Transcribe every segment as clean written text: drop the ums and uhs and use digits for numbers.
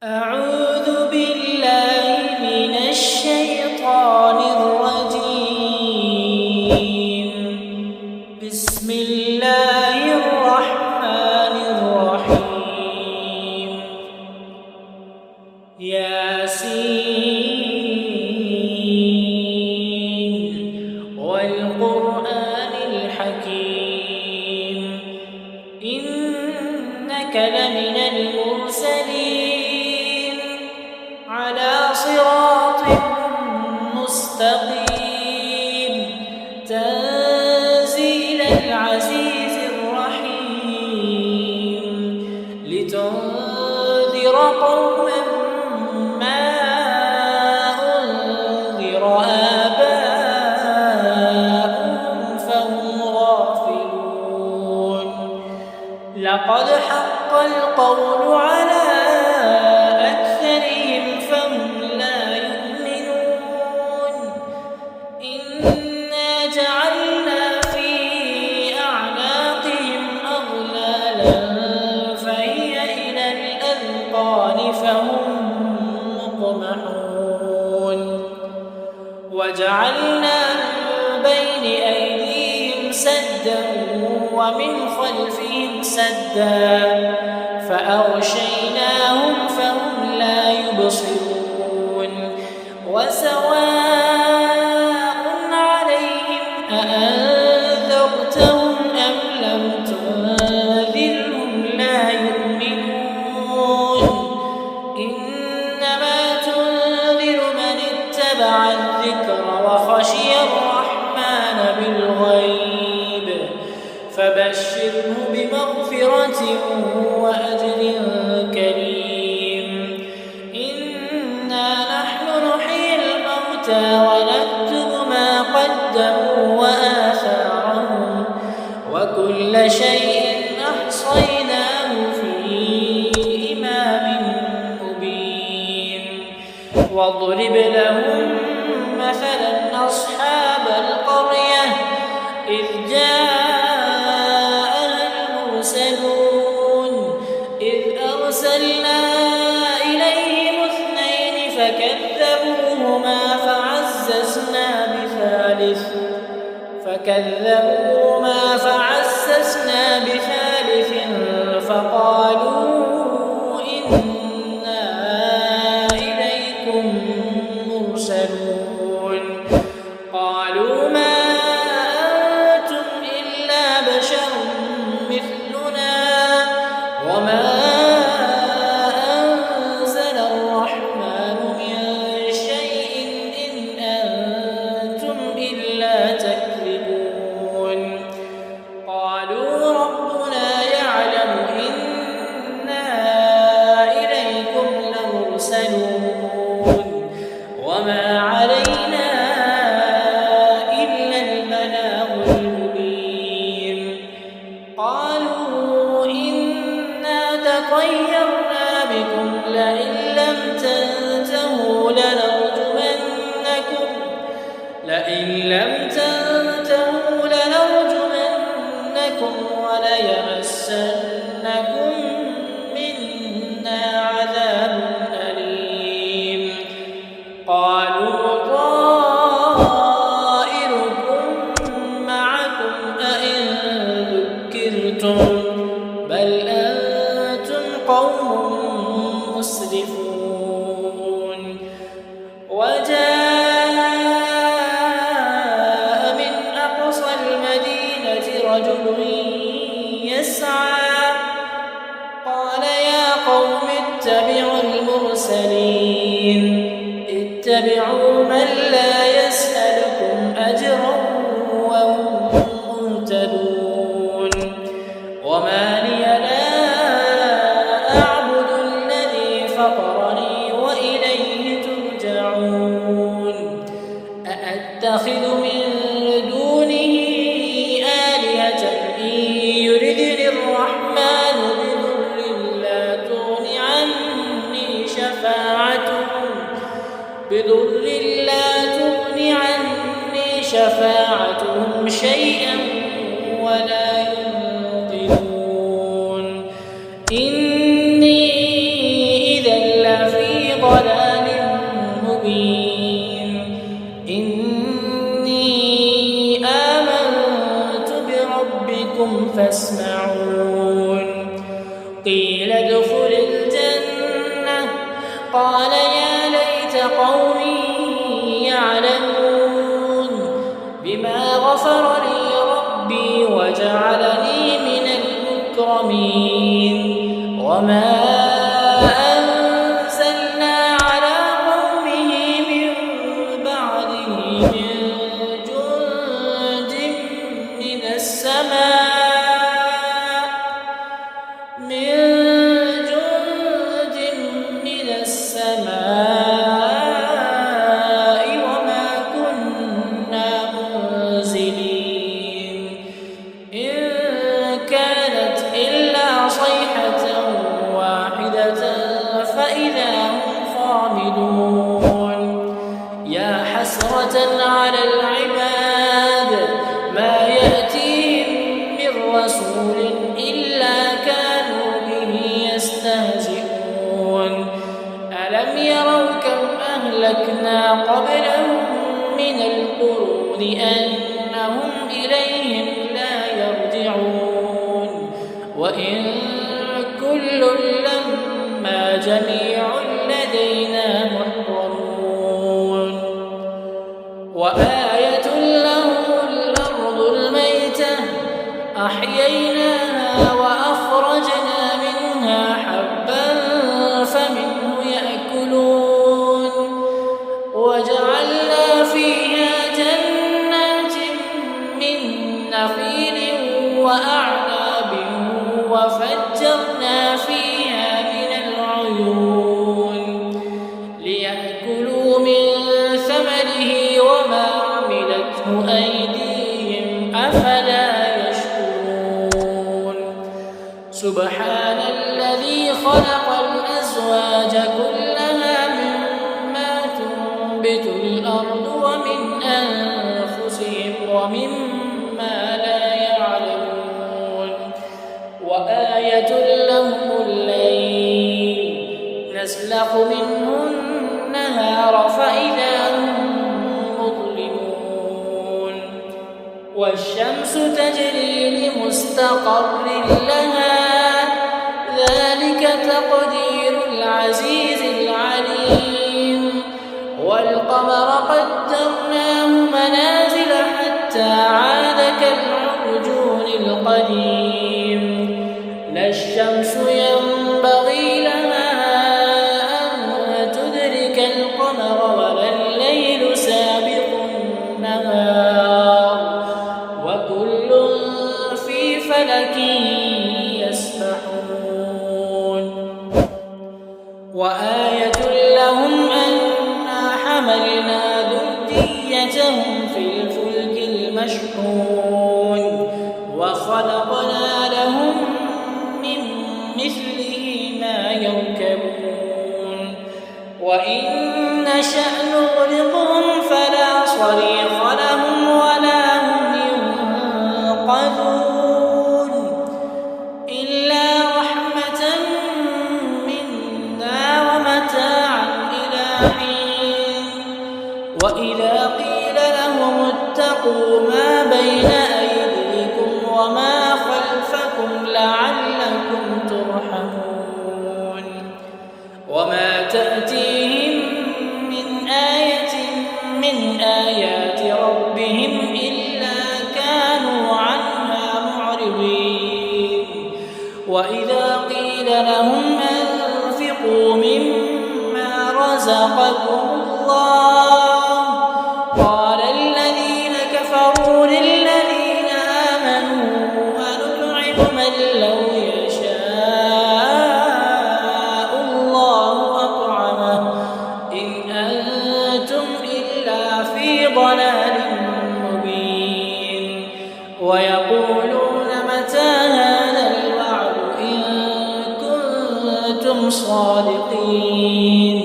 أعوذ بالله من الشيطان الرجيم. بسم الله الرحمن الرحيم. ياسين والقرآن الحكيم إنك لمن المرسلين على صراط مستقيم تنزيل العزيز الرحيم لتنذر قوما ما أنذر آباؤهم فهم غافلون. لقد حق القول على أكثرهم فهم لا يؤمنون. إنا جعلنا في أعناقهم أغلالا فهي إلى الأذقان فهم مقمحون. وجعلنا من بين أيديهم سدا ومن خلفهم سدا فأغشيناهم فهم لا يبصرون. وسواء عليهم أأنذرتهم أم لم تنذرهم لا يؤمنون. إنما تنذر من اتبع الذكر وخشي الرحمن بالغيب فبشره بمغفرة وأجر كريم. إنا نحن نحيي الموتى ونكتب ما قدموا وآثارهم وكل شيء أحصيناه في إمام مبين. واضرب لهم مثلا أصحاب القرية إذ أرسلنا إليهم اثنين فكذبوهما فعززنا بثالث فقالوا إنا إليكم مرسلون. قالوا ما أنتم إلا بشر مثلنا وما أنزل الرحمن من شيء إن أنتم إلا تكذبون. قالوا ربنا يعلم إنا إليكم لمرسلون وما علينا إلا البلاغ المبين. قالوا إنا تطيرنا بكم لئن لم تنتهوا لنرجمنكم وليمسنكم منا عذاب أليم. قالوا طائركم معكم أئن ذكرتم بل أنتم قوم مسرفون. وجاء من أقصى المدينة رجل يسعى قال يا قوم اتبعوا المرسلين اتبعوا من لا يسألكم أجرا وهم مهتدون. وما لي لا أعبد الذي فطرني وإليه ترجعون. أأتخذ من دونه آلهة إن يردني الرحمن بضر لا تغن عني شفاعتهم شيئا ولا ينقذون. إني إذا فاسمعون قيل ادخل الجنة قال يا ليت قومي يعلمون بما غفر لي ربي وجعلني من المكرمين وما أنزلنا على قومه من بعده من جند من السماء وما كنا منزلين إن كانت إلا صيحة واحدة فإذا هم خامدون يا حسرة على العباد ما يأتيهم من رسول إلا كانوا به يستهزئون ألم يروا كم أهلكنا قبلهم من القرون أنهم إليهم لا يرجعون وإن كل لما جميع لدينا محضرون وآية لهم الأرض الميتة أحييناها وأخرجنا منها حبا فمنه يأكلون وجعلنا فيها جنات من نخيل وأعناب وفجرنا فيها من العيون ليأكلوا من ثمره وما عملته أيديهم أفلا يشكرون سبحان الذي خلق الأزواج كلها مما تنبت الأرض ومن أنفسهم ومما لا يعلمون وآية لهم الليل نسلخ منه النهار فإذا هم مظلمون والشمس تجري لمستقر لها ذلك تقدير العزيز العليم والقمر قدرناه منازل حتى عاد كالعرجون القديم لا الشمس ينبغي لها أن تدرك القمر ولا الليل سابق النهار وكل في فلك يسبحون وآية لهم أنا حملنا ذريتهم في الفلك المشحون وخلقنا لهم من مثله ما يركبون وإن نشأ نغرقهم فلا صريخ لهم ولا هم ينقذون إلا رحمة منا ومتاعا إلى حين وإذا قيل لهم اتقوا ما بين أيديكم وما خلفكم لعلكم ترحمون وما تأتيهم من آية من آيات ربهم إلا كانوا عنها معرضين وإذا قيل لهم أنفقوا مما رزقكم الله قال الذين كفروا للذين آمنوا أنطعم من لو يشاء الله أطعمه إن أنتم إلا في ضلال مبين ويقولون متى هذا الوعد إن كنتم صادقين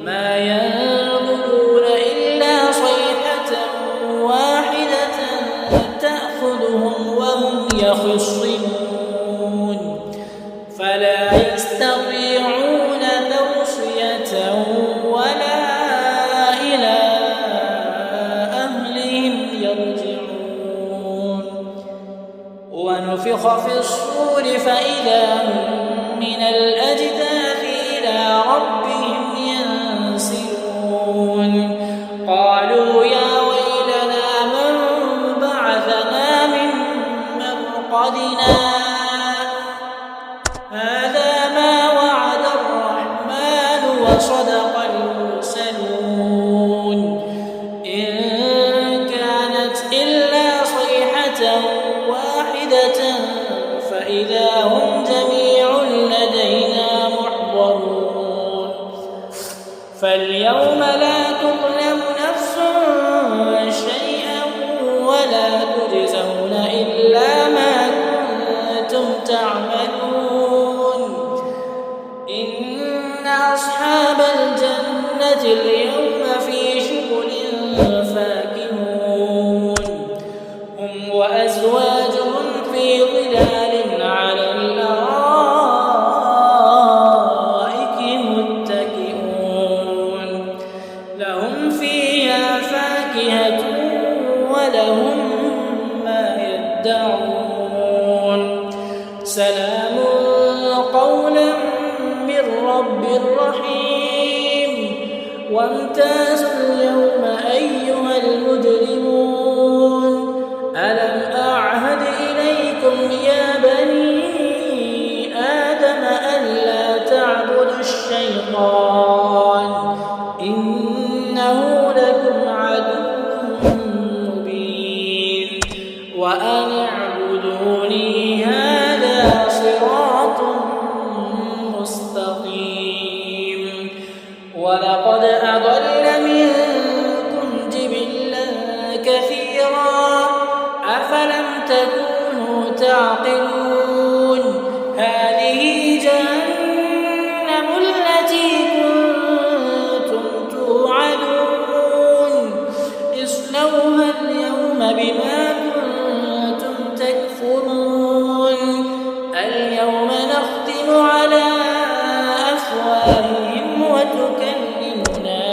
ما ينظرون فاليوم لا تظلم نفس شيئا ولا تجزون إلا ما كنتم تعملون. إن أصحاب الجنة اليوم في شغل فاكهون هم وأزواجهم في ظلال على الأرائك متكئون لهم فيها فاكهة ولهم ما يدعون سلام قولا من رب رحيم. وامتازوا اليوم أيها المجرمون ألم أعهد إليكم يا بني آدم ألا تعبدوا الشيطان إنه لكم عدو مبين وأن اعبدوني هذا صراط مستقيم. ولقد أضل منكم جبلا كثيرا أفلم تكونوا تعقلون. هذه جهنم التي كنتم توعدون اصلوها اليوم بما كنتم تكفرون. اليوم نختم على أفواههم وتكلمنا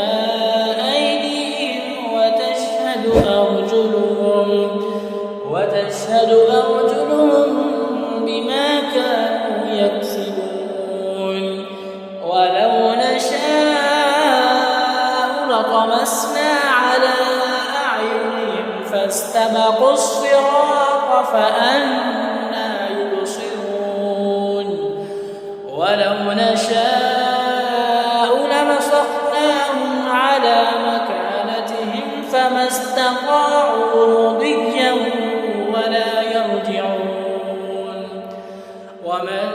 أيديهم وتشهد أرجلهم بما كانوا يكسبون. ولو نشاء لطمسنا على أعينهم فاستبقوا الصراط فأنى يبصرون. ولو نشاء لمسخناهم على مكانتهم فما استطاعوا مضيا ولا يرجعون. ومن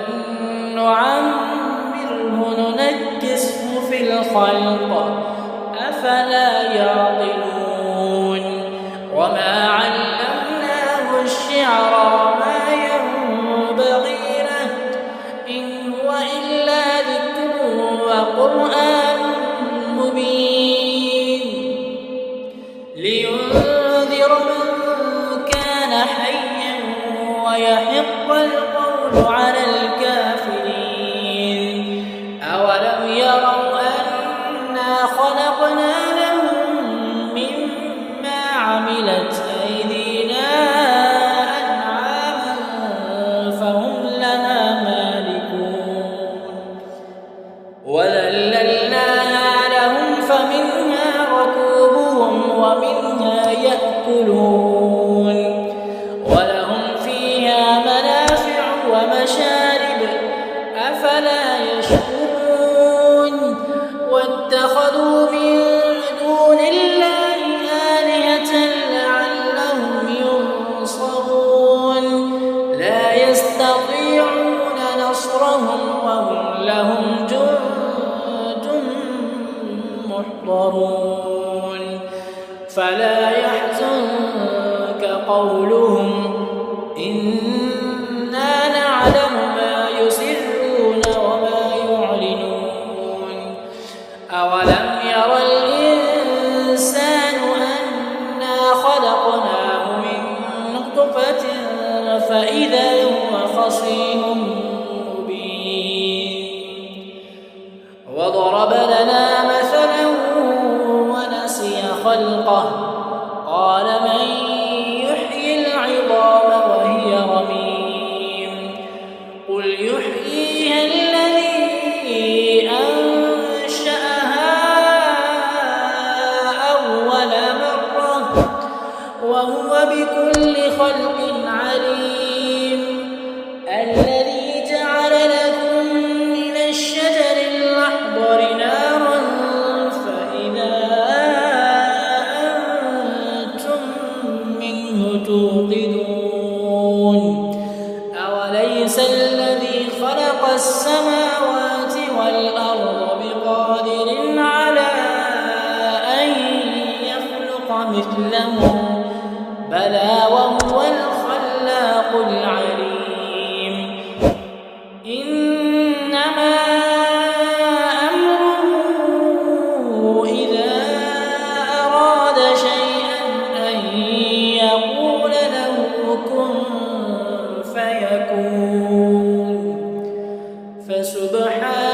نعمره ننكسه في الخلق أفلا يعقلون. وما علمناه الشعر وما ينبغي له إن هو إلا ذكر وقرآن مبين لينذر من كان حيا ويحق القول على الكافرين. أولم يروا أنا خلقنا لهم مما عملت أيدينا أنعاما فهم لها مالكون وذللناها لهم فمنها ركوبهم ومنها يأكلون ولهم فيها منافع ومشارب أفلا يشكرون. واتخذوا من دون الله آلهة لعلهم ينصرون لا يستطيعون نصرهم وهم لهم جند محضرون. فلا يحزنك قولهم إنا نعلم ما يسرون وما يعلنون. أولم ير الإنسان أنا خلقناه من نطفة فإذا هو خصيم مبين. وضرب لنا مثلا ونسي خلقه قال من يحيي العظام وهي رميم قل يحييها الذي أنشأها أول مرة وهو بكل خلق عليم. الذي جعل لكم من الشجر الأخضر نارا فإذا أنتم منه توقدون. أوليس الذي خلق السماوات والأرض بقادر على مثله بلى وهو الخلاق العليم إنما أمره إذا أراد شيئا أن يقول له كن فيكون فسبحان